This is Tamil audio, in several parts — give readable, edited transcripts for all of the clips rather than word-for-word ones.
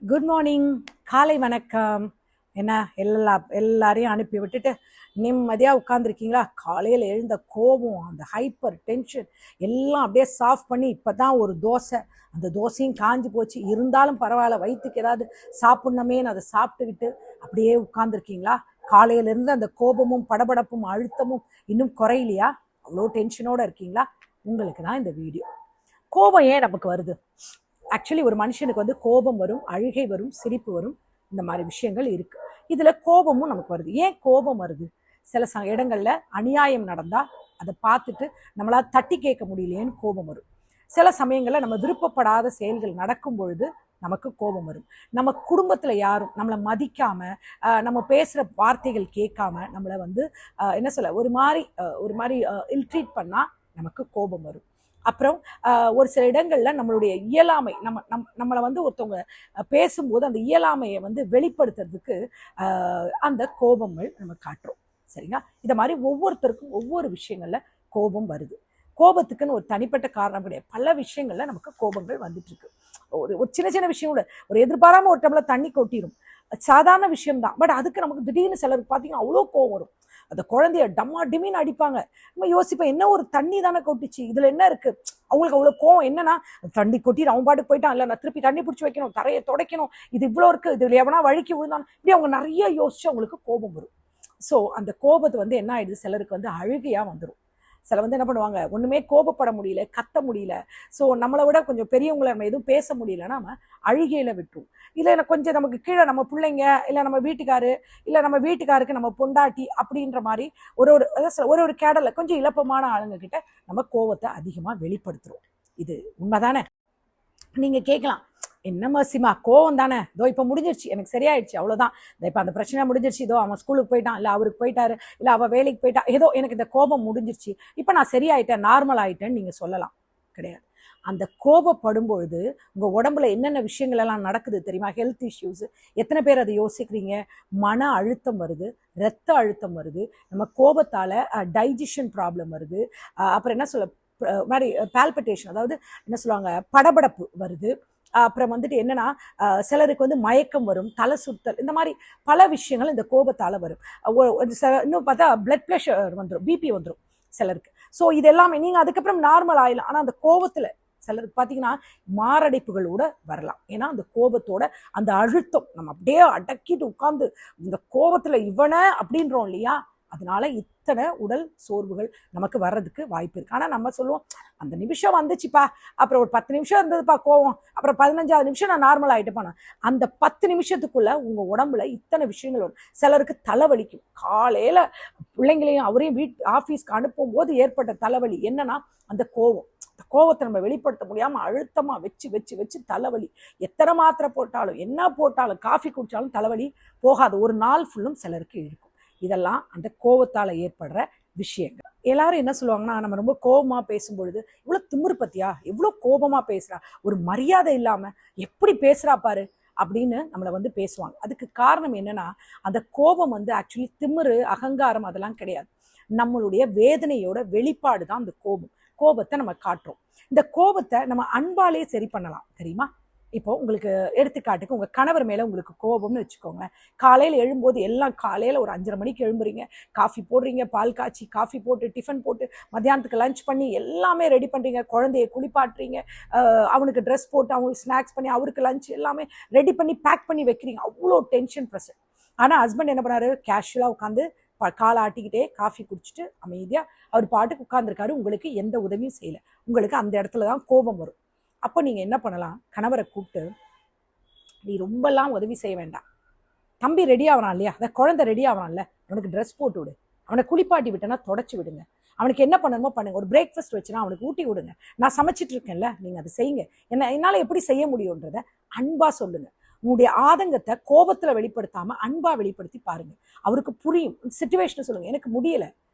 குட் மார்னிங், காலை வணக்கம். என்ன எல்லாரையும் அனுப்பி விட்டுட்டு நிம்மதியாக உட்காந்துருக்கீங்களா? காலையில் எழுந்த கோபம், அந்த ஹைப்பர் டென்ஷன் எல்லாம் அப்படியே சாஃப்ட் பண்ணி இப்போ தான் ஒரு தோசை, அந்த தோசையும் காஞ்சி போச்சு. இருந்தாலும் பரவாயில்ல, வயிற்றுக்கு ஏதாவது சாப்பிட்ணுமேன்னு அதை சாப்பிட்டுக்கிட்டு அப்படியே உட்காந்துருக்கீங்களா? காலையிலேருந்து அந்த கோபமும் படபடப்பும் அழுத்தமும் இன்னும் குறையிலையா? அவ்வளோ டென்ஷனோடு இருக்கீங்களா? உங்களுக்கு தான் இந்த வீடியோ. கோபம் ஏன் நமக்கு வருது? ஆக்சுவலி ஒரு மனுஷனுக்கு வந்து கோபம் வரும், அழுகை வரும், சிரிப்பு வரும், இந்த மாதிரி விஷயங்கள் இருக்கு. இதுல கோபமும் நமக்கு வருது. ஏன் கோபம் வருது? சில இடங்கள்ல அநியாயம் நடந்தா அதை பார்த்துட்டு நம்மளால தட்டி கேட்க முடியலையேன்னு கோபம் வரும். சில சமயங்கள்ல நம்ம விருப்பப்படாத செயல்கள் நடக்கும் பொழுது நமக்கு கோபம் வரும். நம்ம குடும்பத்துல யாரும் நம்மளை மதிக்காம, நம்ம பேசுற வார்த்தைகள் கேட்காம, நம்மளை வந்து என்ன சொல்ல ஒரு மாதிரி இல்ட்ரீட் பண்ணா நமக்கு கோபம் வரும். அப்புறம் ஒரு சில இடங்கள்ல நம்மளுடைய இயலாமை, நம்மளை வந்து ஒருத்தவங்க பேசும்போது அந்த இயலாமையை வந்து வெளிப்படுத்துறதுக்கு அந்த கோபங்கள் நம்ம காட்டுறோம். சரிங்களா? இதை மாதிரி ஒவ்வொருத்தருக்கும் ஒவ்வொரு விஷயங்கள்ல கோபம் வருது. கோபத்துக்குன்னு ஒரு தனிப்பட்ட காரணம் கிடையாது. பல விஷயங்கள்ல நமக்கு கோபங்கள் வந்துட்டு இருக்கு. ஒரு சின்ன சின்ன விஷயம் கூட, ஒரு எதிர்பாராம ஒரு டம்ளர் தண்ணி கொட்டிடும், சாதாரண விஷயம் தான். பட் அதுக்கு நமக்கு திடீர்னு சிலருக்கு பார்த்தீங்கன்னா அவ்வளோ கோபம் வரும். அந்த குழந்தைய டம்மா டிமின்னு அடிப்பாங்க. நம்ம யோசிப்பேன், என்ன ஒரு தண்ணி தானே கொட்டிச்சு, இதுல என்ன இருக்கு? அவங்களுக்கு அவ்வளோ கோவம். என்னன்னா, தண்ணி கொட்டிட்டு அவன் பாட்டுக்கு போயிட்டான், இல்லை நான் திருப்பி தண்ணி பிடிச்சி வைக்கணும், தரையை துடைக்கணும், இது இவ்வளோ இருக்கு, இதுல எவனா வழுக்கி விழுந்தான், இப்படி அவங்க நிறைய யோசிச்சு அவங்களுக்கு கோபம் வரும். ஸோ அந்த கோபத்தை வந்து என்ன ஆயிடுது, சிலருக்கு வந்து அழுகையா வந்துடும். சில வந்து என்ன பண்ணுவாங்க, ஒண்ணுமே கோபப்பட முடியல, கத்த முடியல, ஸோ நம்மளை விட கொஞ்சம் பெரியவங்களை நம்ம எதுவும் பேச முடியலன்னா நம்ம அழுகையில விட்டுரும். இல்லை கொஞ்சம் நமக்கு கீழே நம்ம பிள்ளைங்க, இல்லை நம்ம வீட்டுக்காரு, இல்லை நம்ம வீட்டுக்காருக்கு நம்ம பொண்டாட்டி அப்படின்ற மாதிரி ஒரு ஒரு கேடலை கொஞ்சம் இழப்பமான ஆளுங்க கிட்ட நம்ம கோபத்தை அதிகமாக வெளிப்படுத்துறோம். இது உண்மைதானே? நீங்க கேட்கலாம், என்ன மசிமா கோவம் தானே, இதோ இப்போ முடிஞ்சிருச்சு, எனக்கு சரியாயிடுச்சு, அவ்வளோதான், இப்போ அந்த பிரச்சனை முடிஞ்சிருச்சு, இதோ அவன் ஸ்கூலுக்கு போயிட்டான், இல்லை அவருக்கு போயிட்டாரு, இல்லை அவள் வேலைக்கு போயிட்டா, ஏதோ எனக்கு இந்த கோபம் முடிஞ்சிருச்சு, இப்போ நான் சரியாயிட்டேன், நார்மல் ஆயிட்டேன்னு நீங்கள் சொல்லலாம். கிடையாது. அந்த கோபப்படும் பொழுது உங்கள் உடம்புல என்னென்ன விஷயங்கள் எல்லாம் நடக்குது தெரியுமா? Health issues. எத்தனை பேர் அதை யோசிக்கிறீங்க? மன அழுத்தம் வருது, இரத்த அழுத்தம் வருது, நம்ம கோபத்தால் டைஜஷன் ப்ராப்ளம் வருது, அப்புறம் என்ன சொல்ல மாதிரி பால்பிட்டேஷன், அதாவது என்ன சொல்லுவாங்க, படபடப்பு வருது. அப்புறம் வந்துட்டு என்னன்னா, சிலருக்கு வந்து மயக்கம் வரும், தலை சுத்தல், இந்த மாதிரி பல விஷயங்கள் இந்த கோபத்தால் வரும். இன்னும் பார்த்தா பிளட் ப்ரெஷர் வந்துடும், பிபி வந்துடும் சிலருக்கு. ஸோ இது எல்லாமே நீங்கள் அதுக்கப்புறம் நார்மல் ஆயிடலாம். ஆனால் அந்த கோபத்தில் சிலருக்கு பார்த்தீங்கன்னா மாரடைப்புகளோட வரலாம். ஏன்னா அந்த கோபத்தோட அந்த அழுத்தம் நம்ம அப்படியே அடக்கிட்டு உட்கார்ந்து இந்த கோபத்தில் இவனை அப்படின்றோம் இல்லையா, அதனால இத்தனை உடல் சோர்வுகள் நமக்கு வர்றதுக்கு வாய்ப்பு இருக்கு. ஆனால் நம்ம சொல்லுவோம், அந்த நிமிஷம் வந்துச்சுப்பா, அப்புறம் ஒரு 10 நிமிஷம் இருந்ததுப்பா கோவம், அப்புறம் 15வது நிமிஷம் நான் நார்மல் ஆகிட்டுப்பான. அந்த 10 நிமிஷத்துக்குள்ள உங்க உடம்புல இத்தனை விஷயங்கள் வரும். சிலருக்கு தலைவலிக்கும். காலையில பிள்ளைங்களையும் அவரையும் ஆஃபீஸ்க்கு அனுப்பும் போது ஏற்பட்ட தலைவலி என்னன்னா அந்த கோவம். கோவத்தை நம்ம வெளிப்படுத்த முடியாம அழுத்தமா வச்சு வச்சு வச்சு தலைவலி. எத்தனை மாத்திரை போட்டாலும், என்ன போட்டாலும், காஃபி குடிச்சாலும் தலைவலி போகாது. ஒரு நாள் ஃபுல்லும் சிலருக்கு இருக்கும். இதெல்லாம் அந்த கோபத்தால் ஏற்படுற விஷயங்கள். எல்லாரும் என்ன சொல்லுவாங்கன்னா, நம்ம ரொம்ப கோபமாக பேசும்பொழுது, இவ்வளோ திமிரு பத்தியா, எவ்வளோ கோபமாக பேசுகிறா, ஒரு மரியாதை இல்லாமல் எப்படி பேசுகிறா பாரு அப்படின்னு நம்மளை வந்து பேசுவாங்க. அதுக்கு காரணம் என்னன்னா, அந்த கோபம் வந்து ஆக்சுவலி திமிரு, அகங்காரம் அதெல்லாம் கிடையாது. நம்மளுடைய வேதனையோட வெளிப்பாடு தான் அந்த கோபம். கோபத்தை நம்ம காட்டுறோம். இந்த கோபத்தை நம்ம அன்பாலே சரி பண்ணலாம் தெரியுமா? இப்போ உங்களுக்கு எடுத்துக்காட்டுக்கு உங்கள் கணவர் மேலே உங்களுக்கு கோபம்னு வச்சுக்கோங்க. காலையில் எழும்போது எல்லாம் காலையில் ஒரு 5:30 மணிக்கு எழும்புறீங்க, காஃபி போடுறீங்க, பால் காய்ச்சி காஃபி போட்டு டிஃபன் போட்டு மத்தியானத்துக்கு லஞ்ச் பண்ணி எல்லாமே ரெடி பண்ணுறீங்க, குழந்தைய குளிப்பாட்டுறீங்க, அவனுக்கு ட்ரெஸ் போட்டு அவங்களுக்கு ஸ்நாக்ஸ் பண்ணி அவருக்கு லஞ்ச் எல்லாமே ரெடி பண்ணி பேக் பண்ணி வைக்கிறீங்க. அவ்வளோ டென்ஷன் ப்ரெஷர். ஆனால் ஹஸ்பண்ட் என்ன பண்ணாரு, கேஷுவலாக உட்காந்து காலை ஆட்டிக்கிட்டே காஃபி குடிச்சிட்டு அமைதியாக அவர் பாட்டுக்கு உட்காந்துருக்காரு. உங்களுக்கு எந்த உதவியும் செய்யலை. உங்களுக்கு அந்த இடத்துல தான் கோபம் வரும். அப்போ நீங்கள் என்ன பண்ணலாம், கணவரை கூப்பிட்டு, நீ ரொம்பலாம் உதவி செய்ய வேண்டாம், தம்பி ரெடி ஆகிறான் இல்லையா, அந்த குழந்தை ரெடி ஆகிறான்ல, அவனுக்கு ட்ரெஸ் போட்டு விடு, அவனை குளிப்பாட்டி விட்டேன்னா தொடச்சி விடுங்க, அவனுக்கு என்ன பண்ணணுமோ பண்ணுங்க, ஒரு பிரேக்ஃபாஸ்ட் வச்சுன்னா அவனுக்கு ஊட்டி விடுங்க, நான் சமைச்சிட்டு இருக்கேன்ல நீங்கள் அதை செய்யுங்க, என்னால் எப்படி செய்ய முடியுன்றதை அன்பாக சொல்லுங்க. உங்களுடைய ஆதங்கத்தை கோபத்தில் வெளிப்படுத்தாமல் அன்பாக வெளிப்படுத்தி பாருங்க. அவருக்கு புரியும். சிச்சுவேஷனை சொல்லுங்க, எனக்கு முடியலை,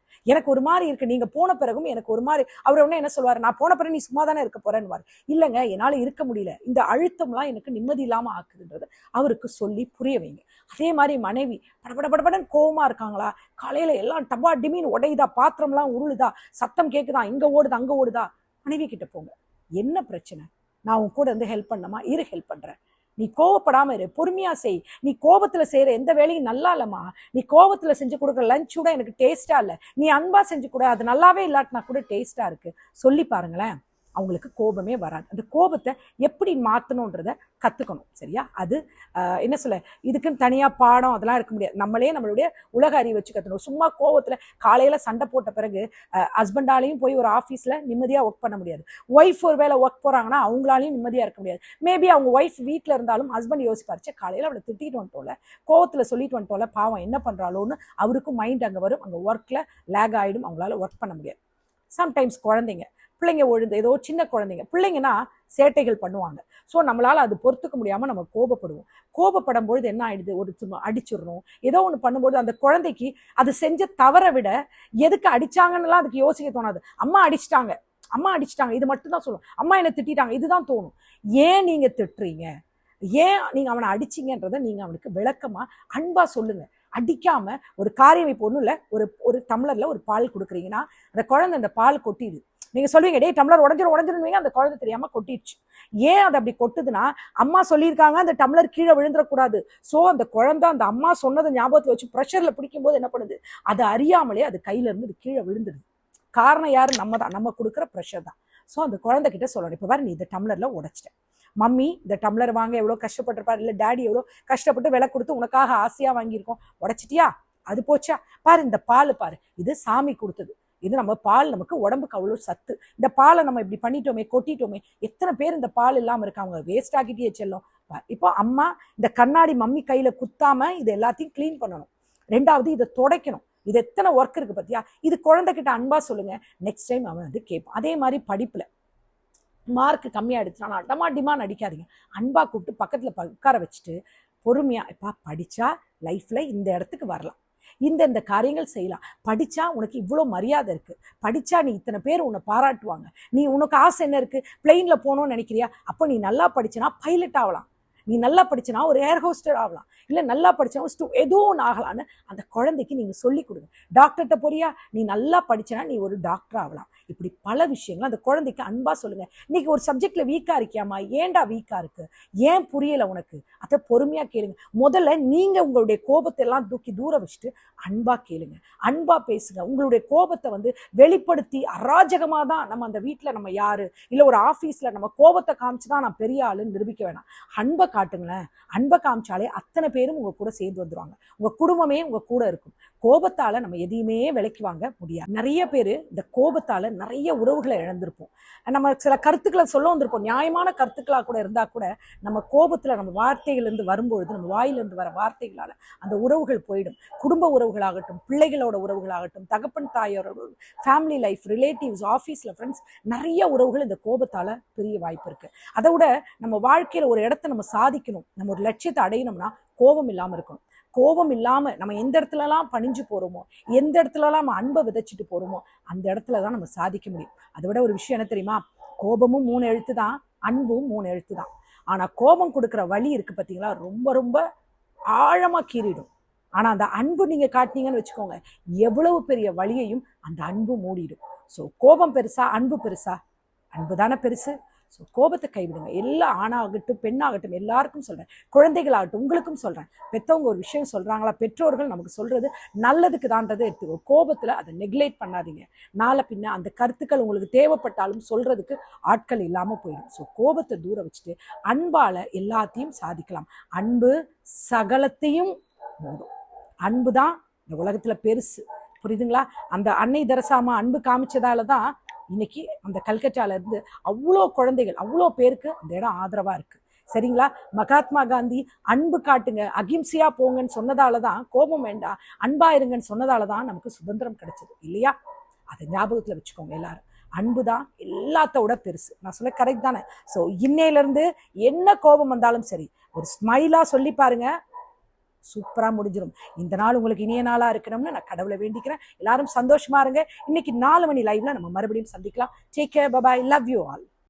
எனக்கு ஒரு மாதிரி இருக்கு, நீங்க போன பிறகும் எனக்கு ஒரு மாதிரி. அவர் உடனே என்ன சொல்வாரு, நான் போன பிறகு நீ சும்மா தானே இருக்க போறேன்னு. இல்லைங்க, என்னால இருக்க முடியல, இந்த அழுத்தம்லாம் எனக்கு நிம்மதி இல்லாம ஆக்குதுன்றது அவருக்கு சொல்லி புரிய வைங்க. அதே மாதிரி மனைவி படபடன்னு கோவமா இருக்காங்களா, காலையில எல்லாம் டபா டிமின்னு உடையுதா, பாத்திரம்லாம் உருளுதா, சத்தம் கேட்குதா, இங்க ஓடுதா அங்க ஓடுதா, மனைவி கிட்ட போங்க, என்ன பிரச்சனை, நான் உன் கூட வந்து ஹெல்ப் பண்ணமா, ஹெல்ப் பண்றேன், நீ கோவப்படாம இரு, பொறுமையா செய். நீ கோபத்துல செய்யற எந்த வேலையும் நல்லா இல்லம்மா, நீ கோபத்துல செஞ்சு கொடுக்குற லஞ்ச் கூட எனக்கு டேஸ்டா இல்ல, நீ அன்பா செஞ்சு கூட அது நல்லாவே இல்லாட்டினா கூட டேஸ்டா இருக்கு, சொல்லி பாருங்களேன். அவங்களுக்கு கோபமே வராது. அந்த கோபத்தை எப்படி மாற்றணுன்றத கற்றுக்கணும். சரியா? அது என்ன சொல்ல, இதுக்குன்னு தனியாக பாடம் அதெல்லாம் இருக்க முடியாது. நம்மளே நம்மளுடைய உலக அறிவை வச்சு கற்றுக்கணும். சும்மா கோபத்தில் காலையில் சண்டை போட்ட பிறகு ஹஸ்பண்டாலையும் போய் ஒரு ஆஃபீஸில் நிம்மதியாக ஒர்க் பண்ண முடியாது. ஒய்ஃப் ஒரு வேலை ஒர்க் போகிறாங்கன்னா அவங்களாலையும் நிம்மதியாக இருக்க முடியாது. மேபி அவங்க ஒய்ஃப் வீட்டில் இருந்தாலும் ஹஸ்பண்ட் யோசிப்பாருச்சு, காலையில் அவளை திட்டிட்டு வந்துட்டோம்ல, கோவத்தில் சொல்லிட்டு வந்துட்டோம்ல, பாவம் என்ன பண்ணுறாளோன்னு அவருக்கும் மைண்ட் அங்கே வரும். அங்கே ஒர்க்கில் லேக் ஆகிடும், அவங்களால ஒர்க் பண்ண முடியாது. சம்டைம்ஸ் குழந்தைங்க பிள்ளைங்க ஏதோ சின்ன குழந்தைங்க பிள்ளைங்கன்னா சேட்டைகள் பண்ணுவாங்க. ஸோ நம்மளால் அது பொறுத்துக்க முடியாமல் நம்ம கோபப்படுவோம். கோபப்படும் பொழுது என்ன ஆயிடுது, ஒரு அடிச்சிடணும், ஏதோ ஒன்று பண்ணும்போது அந்த குழந்தைக்கு அது செஞ்ச தவறை விட எதுக்கு அடிச்சாங்கன்னுலாம் அதுக்கு யோசிக்க தோணாது. அம்மா அடிச்சிட்டாங்க இது மட்டும் தான் சொல்லும். அம்மா என்ன திட்டாங்க இதுதான் தோணும். ஏன் நீங்க திட்டுறீங்க, ஏன் நீங்க அவனை அடிச்சிங்கன்றதை நீங்க அவனுக்கு விளக்கமா அன்பா சொல்லுங்க. அடிக்காம ஒரு காரியம் இப்போ ஒன்றும் இல்லை, ஒரு டம்ளர்ல ஒரு பால் கொடுக்குறீங்கன்னா அந்த குழந்தை அந்த பால் கொட்டிடுது. நீங்க சொல்வீங்க டே டம்ளர் உடஞ்சிருவீங்க, அந்த குழந்தை தெரியாம கொட்டிடுச்சு. ஏன் அது அப்படி கொட்டுதுன்னா அம்மா சொல்லியிருக்காங்க அந்த டம்ளர் கீழே விழுந்துடக்கூடாது. ஸோ அந்த குழந்தை அந்த அம்மா சொன்னதை ஞாபகத்தை வச்சு ப்ரெஷர்ல பிடிக்கும் போது என்ன பண்ணுது, அது அறியாமலே அது கையில இருந்து கீழே விழுந்துடுது. காரணம் யாரு, நம்ம தான், நம்ம கொடுக்குற ப்ரெஷர் தான். ஸோ அந்த குழந்தை கிட்ட சொல்லணும், இப்போ பாரு நீ இந்த டம்ளர்ல உடைச்சிட்ட, மம்மி இந்த டம்ளர் வாங்க எவ்வளோ கஷ்டப்பட்டிருப்பாரு, இல்லை டேடி எவ்வளோ கஷ்டப்பட்டு விலை கொடுத்து உனக்காக ஆசையா வாங்கியிருக்கோம், உடைச்சிட்டியா, அது போச்சா, பாரு இந்த பால் பாரு, இது சாமி கொடுத்தது, இது நம்ம பால், நமக்கு உடம்புக்கு அவ்வளோ சத்து, இந்த பாலை நம்ம இப்படி பண்ணிட்டோமே கொட்டிட்டோமே, எத்தனை பேர் இந்த பால் இல்லாமல் இருக்காங்க, வேஸ்ட் ஆக்கிட்டே செல்லும். இப்போ அம்மா இந்த கண்ணாடி மம்மி கையில குத்தாம இது எல்லாத்தையும் கிளீன் பண்ணணும். ரெண்டாவது இதை துடைக்கணும். இது எத்தனை ஒர்க் இருக்கு பத்தியா, இது குழந்தைகிட்ட அன்பா சொல்லுங்க, நெக்ஸ்ட் டைம் அவன் வந்து கேட்பான். அதே மாதிரி படிப்புல மார்க் கம்மியா எடுத்துனா டிமாண்ட் அடிக்காதீங்க, அன்பா கூப்பிட்டு பக்கத்துல உட்கார வச்சுட்டு பொறுமையா, இப்பா படிச்சா லைஃப்ல இந்த இடத்துக்கு வரலாம், இந்த காரியங்கள் செய்யலாம், படிச்சா உனக்கு இவ்வளோ மரியாதை இருக்கு, படிச்சா நீ இத்தனை பேர் உன்னை பாராட்டுவாங்க, நீ உனக்கு ஆசை என்ன இருக்கு, பிளெயின்ல போகணும்னு நினைக்கிறியா, அப்போ நீ நல்லா படிச்சனா பைலட் ஆகலாம், நீ நல்லா படிச்சனா ஒரு ஏர் ஹோஸ்டர் ஆகலாம், இல்லை நல்லா படிச்சனா ஏதோ ஒன்று ஆகலான்னு அந்த குழந்தைக்கு நீங்க சொல்லி கொடுங்க. டாக்டர்கிட்ட போறியா, நீ நல்லா படிச்சனா நீ ஒரு டாக்டர் ஆகலாம். இப்படி பல விஷயங்கள் அந்த குழந்தைக்கு அன்பா சொல்லுங்க. இன்னைக்கு ஒரு சப்ஜெக்ட்ல வீக்கா இருக்கியாமா, ஏன்டா வீக்கா இருக்கு, ஏன் புரியல உனக்கு, அதை பொறுமையா கேளுங்க. முதல்ல நீங்க உங்களுடைய கோபத்தை எல்லாம் தூக்கி தூர வச்சுட்டு அன்பா கேளுங்க, அன்பா பேசுங்க. உங்களுடைய கோபத்தை வந்து வெளிப்படுத்தி அராஜகமா தான் நம்ம அந்த வீட்டுல நம்ம யாரு, இல்ல ஒரு ஆபீஸ்ல நம்ம கோபத்தை காமிச்சுதான் நான் பெரிய ஆளுன்னு நிரூபிக்க வேணாம். அன்பை காட்டுங்களேன், அன்பை காமிச்சாலே அத்தனை பேரும் உங்க கூட சேர்ந்து வந்துருவாங்க, உங்க குடும்பமே உங்க கூட இருக்கும். கோபத்தால நம்ம எதையுமே விலைக்கு வாங்க முடியாது. நிறைய பேர் இந்த கோபத்தால நிறைய உறவுகளை இழந்திருப்போம். நம்ம சில கருத்துக்களை சொல்ல வந்திருப்போம், நியாயமான கருத்துக்களா கூட இருந்தா கூட நம்ம கோபத்துல நம்ம வார்த்தைகள் இருந்து வரும்பொழுது, நம்ம வாயிலிருந்து வர வார்த்தைகளால அந்த உறவுகள் போயிடும். குடும்ப உறவுகளாகட்டும், பிள்ளைகளோட உறவுகளாகட்டும், தகப்பன் தாயோட ஃபேமிலி லைஃப், ரிலேட்டிவ்ஸ், ஆஃபீஸ்ல ஃப்ரெண்ட்ஸ், நிறைய உறவுகள் இந்த கோபத்தால பெரிய வாய்ப்பு இருக்கு. அதை விட நம்ம வாழ்க்கையில ஒரு இடத்த நம்ம சாதிக்கணும், நம்ம ஒரு லட்சியத்தை அடையணும்னா கோபம் இல்லாம இருக்கணும். கோபம் இல்லாம நம்ம எந்த இடத்துலலாம் பணிஞ்சு போறோமோ, எந்த இடத்துலலாம் நம்ம அன்பை விதைச்சிட்டு போறோமோ அந்த இடத்துலதான் நம்ம சாதிக்க முடியும். அதை விட ஒரு விஷயம் என்ன தெரியுமா, கோபமும் 3 எழுத்து தான், அன்பும் 3 எழுத்து தான். ஆனா கோபம் கொடுக்குற வழி இருக்கு பார்த்தீங்களா, ரொம்ப ரொம்ப ஆழமா கீறிடும். ஆனா அந்த அன்பு நீங்க காட்டினீங்கன்னு வச்சுக்கோங்க, எவ்வளவு பெரிய வழியையும் அந்த அன்பு மூடிடும். ஸோ கோபம் பெருசா அன்பு பெருசா, அன்பு தானே பெருசு. ஸோ கோபத்தை கைவிடுங்க. எல்லா ஆணாகட்டும் பெண்ணாகட்டும் எல்லாருக்கும் சொல்கிறேன், குழந்தைகளாகட்டும் உங்களுக்கும் சொல்கிறேன். பெற்றவங்க ஒரு விஷயம் சொல்கிறாங்களா, பெற்றோர்கள் நமக்கு சொல்கிறது நல்லதுக்கு தான்றதை எடுத்துக்கோ, கோபத்தில் அதை நெக்லெக்ட் பண்ணாதீங்க. நாளை பின்ன அந்த கருத்துக்கள் உங்களுக்கு தேவைப்பட்டாலும் சொல்கிறதுக்கு ஆட்கள் இல்லாமல் போயிடும். ஸோ கோபத்தை தூர வச்சுட்டு அன்பால் எல்லாத்தையும் சாதிக்கலாம். அன்பு சகலத்தையும் மூடும். அன்பு தான் இந்த உலகத்தில் பெருசு, புரியுதுங்களா? அந்த அன்னை தெரசாமா அன்பு காமிச்சதால தான் இன்னைக்கு அந்த கல்கட்டால இருந்து அவ்வளோ குழந்தைகள், அவ்வளோ பேருக்கு அந்த இடம் ஆதரவா இருக்கு. சரிங்களா? மகாத்மா காந்தி அன்பு காட்டுங்க, அகிம்சையா போங்கன்னு சொன்னதால தான், கோபம் வேண்டாம் அன்பா இருங்கன்னு சொன்னதால தான் நமக்கு சுதந்திரம் கிடைச்சது இல்லையா? அதை ஞாபகத்தில் வச்சுக்கோங்க எல்லாரும். அன்பு தான் எல்லாத்தோட பெருசு. நான் சொல்ல கரெக்ட் தானே? ஸோ இன்னையிலேருந்து என்ன கோபம் வந்தாலும் சரி, ஒரு ஸ்மைலா சொல்லி பாருங்க, சூப்பரா முடிஞ்சிடும். இந்த நாள் உங்களுக்கு இனிய நாளா இருக்கணும்னு நான் கடவுளை வேண்டிக்கிறேன். எல்லாரும் சந்தோஷமா இருங்க. இன்னைக்கு 4 மணி லைவ்ல நம்ம மறுபடியும் சந்திக்கலாம். Take care, bye bye, love you all.